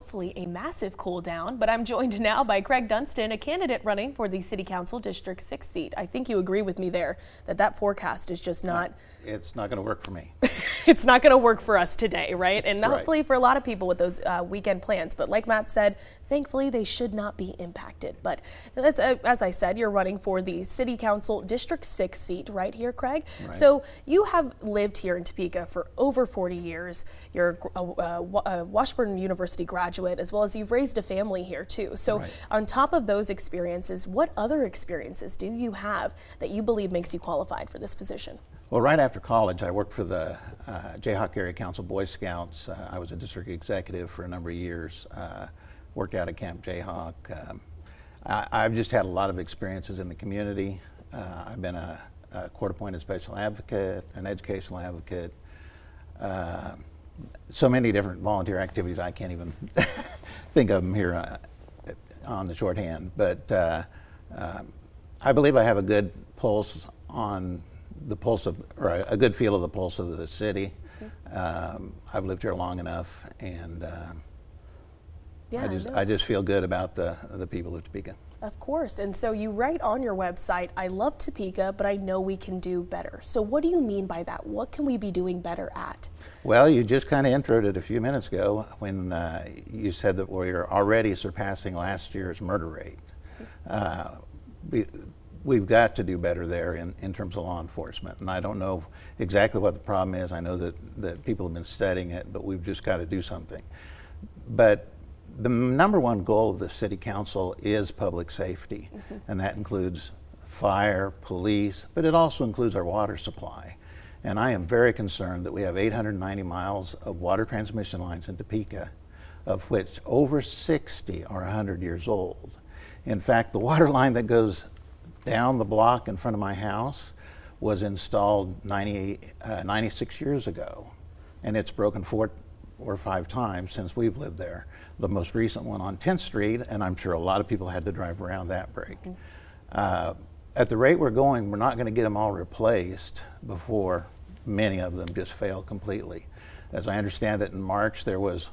hopefully a massive cool down, but I'm joined now by Craig Dunstan, a candidate running for the City Council District 6 seat. I think you agree with me there that forecast is just not... It's not going to work for me. It's not going to work for us today, right? And Right. hopefully for a lot of people with those weekend plans. But like Matt said, thankfully they should not be impacted. But that's, as I said, you're running for the City Council District 6 seat right here, Craig. Right. So you have lived here in Topeka for over 40 years. You're a Washburn University graduate, as well as you've raised a family here too. So Right. on top of those experiences, what other experiences do you have that you believe makes you qualified for this position? Well, right after college, I worked for the Jayhawk Area Council Boy Scouts. I was a district executive for a number of years, worked out at Camp Jayhawk. I've just had a lot of experiences in the community. I've been a court-appointed special advocate, an educational advocate, so many different volunteer activities I can't even think of them here on the shorthand. But I believe I have a good pulse on the pulse of, or a good feel of the pulse of the city. I've lived here long enough, and Yeah, I just feel good about the people of Topeka. Of course. And so you write on your website, I love Topeka, but I know we can do better. So what do you mean by that? What can we be doing better at? Well, you just kind of introed it a few minutes ago when you said that we're already surpassing last year's murder rate. We've got to do better there in terms of law enforcement. And I don't know exactly what the problem is. I know that people have been studying it, but we've just got to do something. But the number one goal of the City Council is public safety, and that includes fire, police, but it also includes our water supply. And I am very concerned that we have 890 miles of water transmission lines in Topeka, of which over 60 are 100 years old. In fact, the water line that goes down the block in front of my house was installed 96 years ago, and it's broken 4 or 5 times since we've lived there. The most recent one on 10th Street, and I'm sure a lot of people had to drive around that break. At the rate we're going, we're not going to get them all replaced before many of them just fail completely. As I understand it, in March there was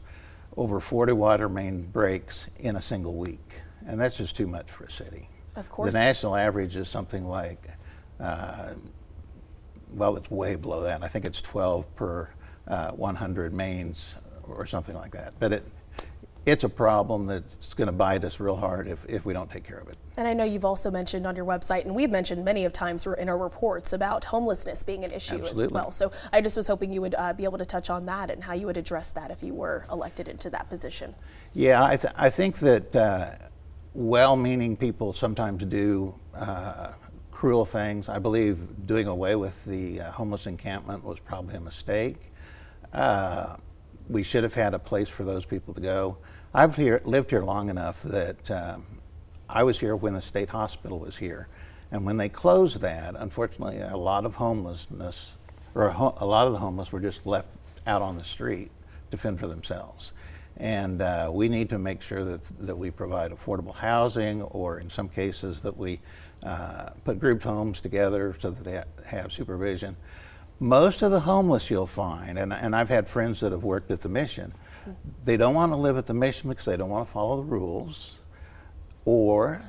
over 40 water main breaks in a single week, and that's just too much for a city. Of course. The national average is something like, well, it's way below that. I think it's 12 per 100 mains or something like that. But it's a problem that's going to bite us real hard if we don't take care of it. And I know you've also mentioned on your website, and we've mentioned many of times in our reports about homelessness being an issue as well. So I just was hoping you would be able to touch on that and how you would address that if you were elected into that position. Yeah, I think that well-meaning people sometimes do cruel things. I believe doing away with the homeless encampment was probably a mistake. We should have had a place for those people to go. I've lived here long enough that I was here when the state hospital was here. And when they closed that, unfortunately, a lot of homelessness, or a lot of the homeless were just left out on the street to fend for themselves. And we need to make sure that we provide affordable housing, or in some cases that we put group homes together so that they have supervision. Most of the homeless you'll find, and I've had friends that have worked at the Mission, they don't want to live at the Mission because they don't want to follow the rules, or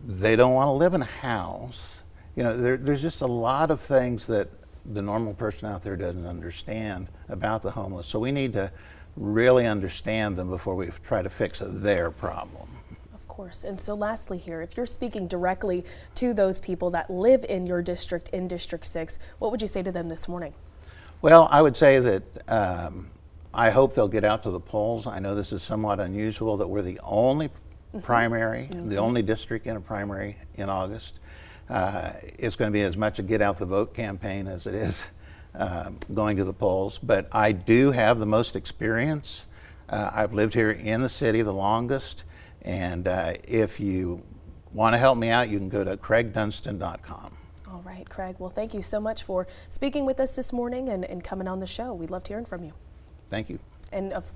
they don't want to live in a house. You know, there's just a lot of things that the normal person out there doesn't understand about the homeless. So we need to really understand them before we try to fix their problem. Of course. And so lastly here, if you're speaking directly to those people that live in your district, in District 6, what would you say to them this morning? Well, I would say that I hope they'll get out to the polls. I know this is somewhat unusual that we're the only primary, the only district in a primary in August. It's going to be as much a get out the vote campaign as it is going to the polls, but I do have the most experience. I've lived here in the city the longest, and if you want to help me out, you can go to craigdunstan.com. All right, Craig. Well, thank you so much for speaking with us this morning and coming on the show. We loved hearing from you. Thank you. And of